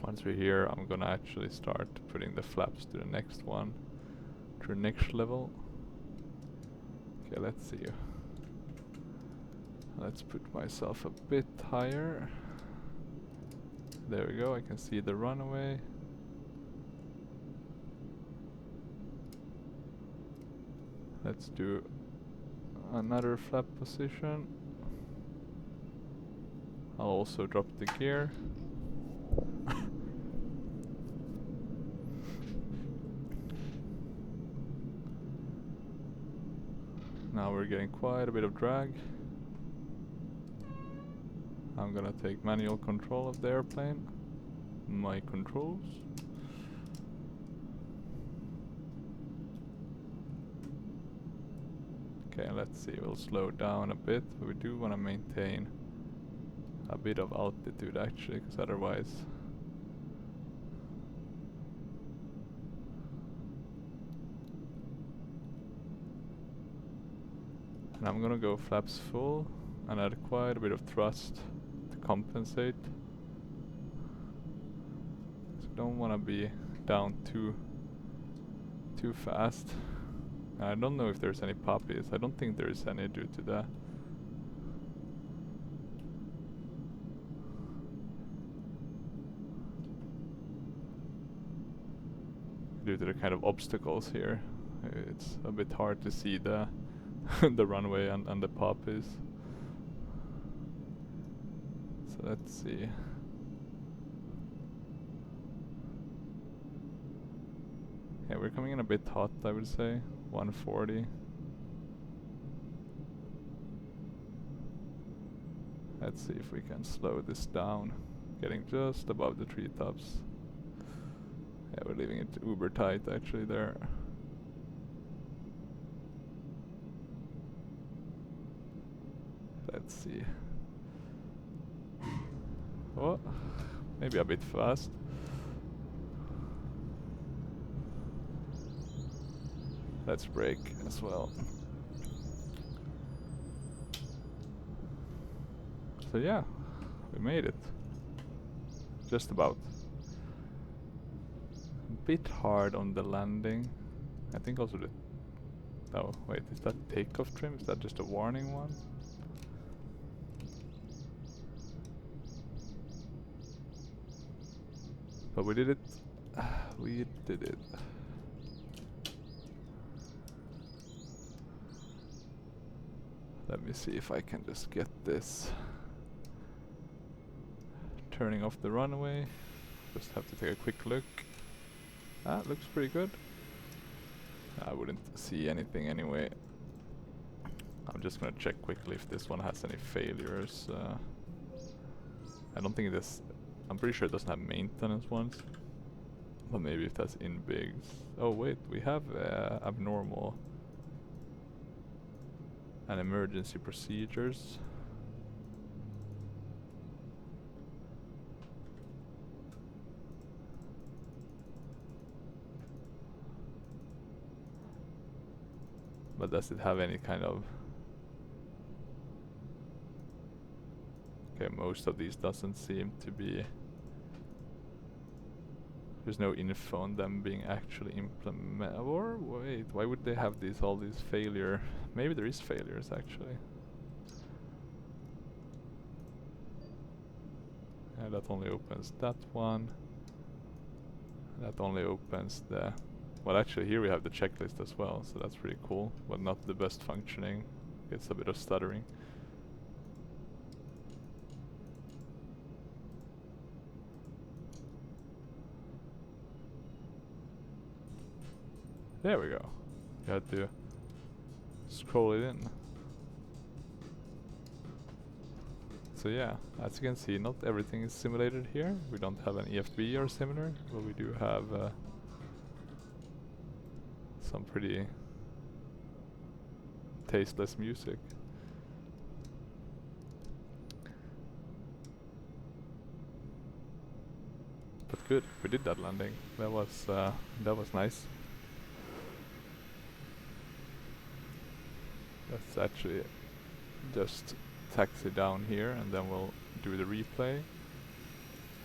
Once we're here, I'm gonna actually start putting the flaps to the next one. To the next level. Okay, let's see. Let's put myself a bit higher. There we go, I can see the runway. Let's do another flap position. I'll also drop the gear. Now we're getting quite a bit of drag. I'm gonna take manual control of the airplane. My controls. Okay, let's see, we'll slow down a bit, but we do want to maintain a bit of altitude actually, because otherwise... And I'm gonna go flaps full and add quite a bit of thrust to compensate. So don't want to be down too fast. And I don't know if there's any poppies. I don't think there is any due to the kind of obstacles here. It's a bit hard to see the the runway and the poppies. So let's see. Yeah, we're coming in a bit hot, I would say. 140. Let's see if we can slow this down. Getting just above the treetops. Yeah, we're leaving it uber tight actually there. Let's see. Oh, maybe a bit fast. Let's brake as well. So yeah, we made it. Just about. A bit hard on the landing. I think also the... Oh, wait, is that takeoff trim? Is that just a warning one? But we did it. We did it. Let me see if I can just get this. Turning off the runway. Just have to take a quick look. Ah, looks pretty good. I wouldn't see anything anyway. I'm just gonna check quickly if this one has any failures. I don't think this... I'm pretty sure it doesn't have maintenance ones. But maybe if that's in bigs. Oh wait, we have abnormal and emergency procedures. But does it have any kind of... Okay, most of these doesn't seem to be... There's no info on them being actually implemented. Or wait, why would they have all these failure? Maybe there is failures actually. Yeah, that only opens that one. That only opens the... Well, actually here we have the checklist as well, so that's pretty cool. But not the best functioning. It's a bit of stuttering. There we go. You had to scroll it in. So yeah, as you can see, not everything is simulated here. We don't have an EFB or similar, but we do have some pretty tasteless music. But good, we did that landing. That was nice. Let's actually just taxi down here and then we'll do the replay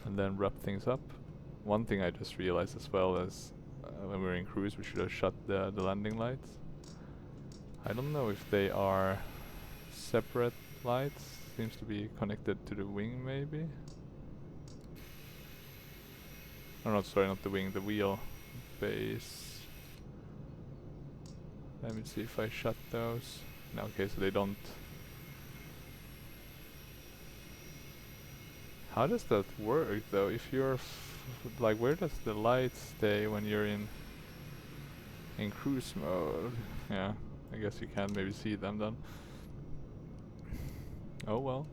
and then wrap things up. One thing I just realized as well is when we're in cruise we should have shut the landing lights. I don't know if they are separate lights, seems to be connected to the wing maybe. Oh no, sorry, not the wing, the wheel base. Let me see if I shut those. No, okay, so they don't. How does that work though? If you're like, where does the light stay when you're in cruise mode? Yeah, I guess you can't maybe see them then. Oh well,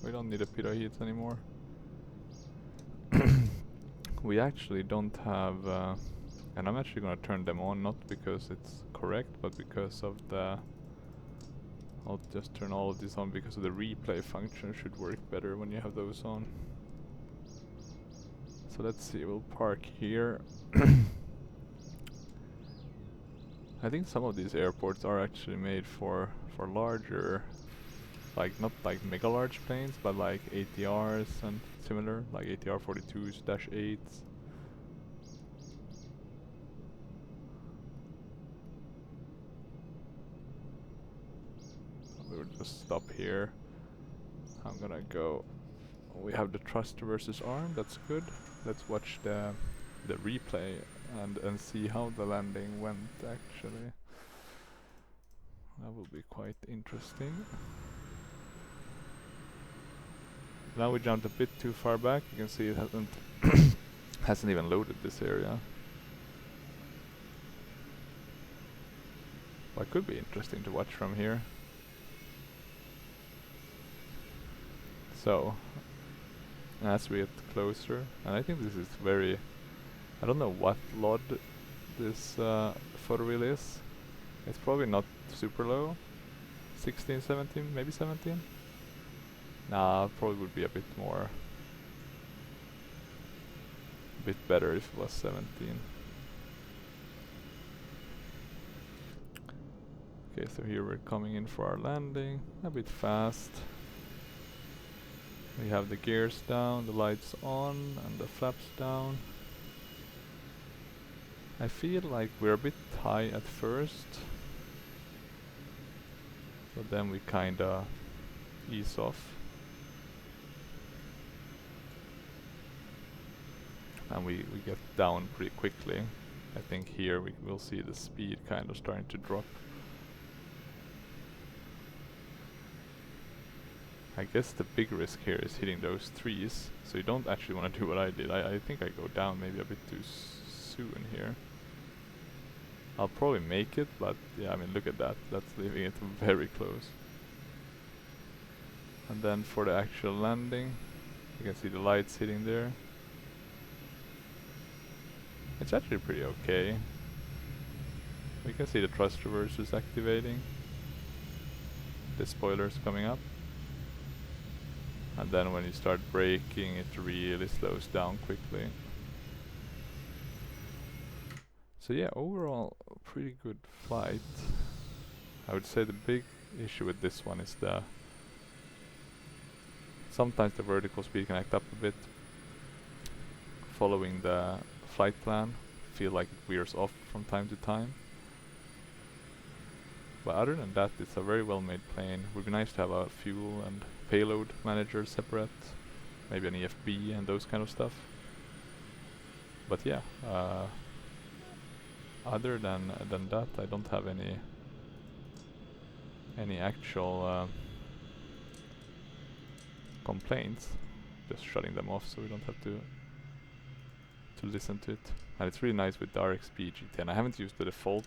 we don't need a pitot heat anymore. We actually don't have, and I'm actually gonna turn them on, not because it's correct, but because of the, I'll just turn all of this on because of the replay function should work better when you have those on. So let's see, we'll park here. I think some of these airports are actually made for larger, like not like mega large planes, but like ATRs and similar, like ATR 42s, -8s. We'll just stop here. I'm gonna go. We have the thrust versus arm, that's good. Let's watch the replay and see how the landing went actually. That will be quite interesting. Now we jumped a bit too far back. You can see it hasn't even loaded this area. Well, it could be interesting to watch from here. So, as we get closer, and I think this is very, I don't know what LOD this photo reel is. It's probably not super low, 16, 17, maybe 17? Nah, probably would be a bit more, a bit better if it was 17. Okay, so here we're coming in for our landing, a bit fast. We have the gears down, the lights on, and the flaps down. I feel like we're a bit high at first, but then we kinda ease off. And we get down pretty quickly. I think here we will see the speed kind of starting to drop. I guess the big risk here is hitting those trees, so you don't actually want to do what I did. I think I go down maybe a bit too soon here. I'll probably make it, but yeah, I mean look at that, that's leaving it very close. And then for the actual landing, you can see the lights hitting there. It's actually pretty okay. You can see the thrust reversers activating. The spoilers coming up. And then when you start braking, it really slows down quickly. So yeah, overall, pretty good flight. I would say the big issue with this one is sometimes the vertical speed can act up a bit. Following the flight plan, feel like it veers off from time to time. But other than that, it's a very well made plane. Would be nice to have a fuel and payload manager separate, maybe an EFB and those kind of stuff. But yeah, other than that, I don't have any actual complaints. Just shutting them off so we don't have to listen to it. And it's really nice with the RXP GT10. I haven't used the default.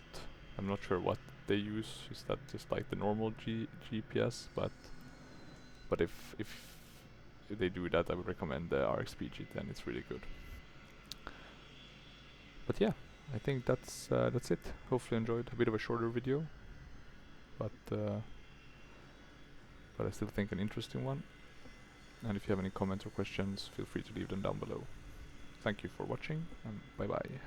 I'm not sure what they use. Is that just like the normal GPS? But if if they do that, I would recommend the RX-P G10. It's really good. But yeah, I think that's it. Hopefully you enjoyed. A bit of a shorter video, but I still think an interesting one. And if you have any comments or questions, feel free to leave them down below. Thank you for watching, and bye bye.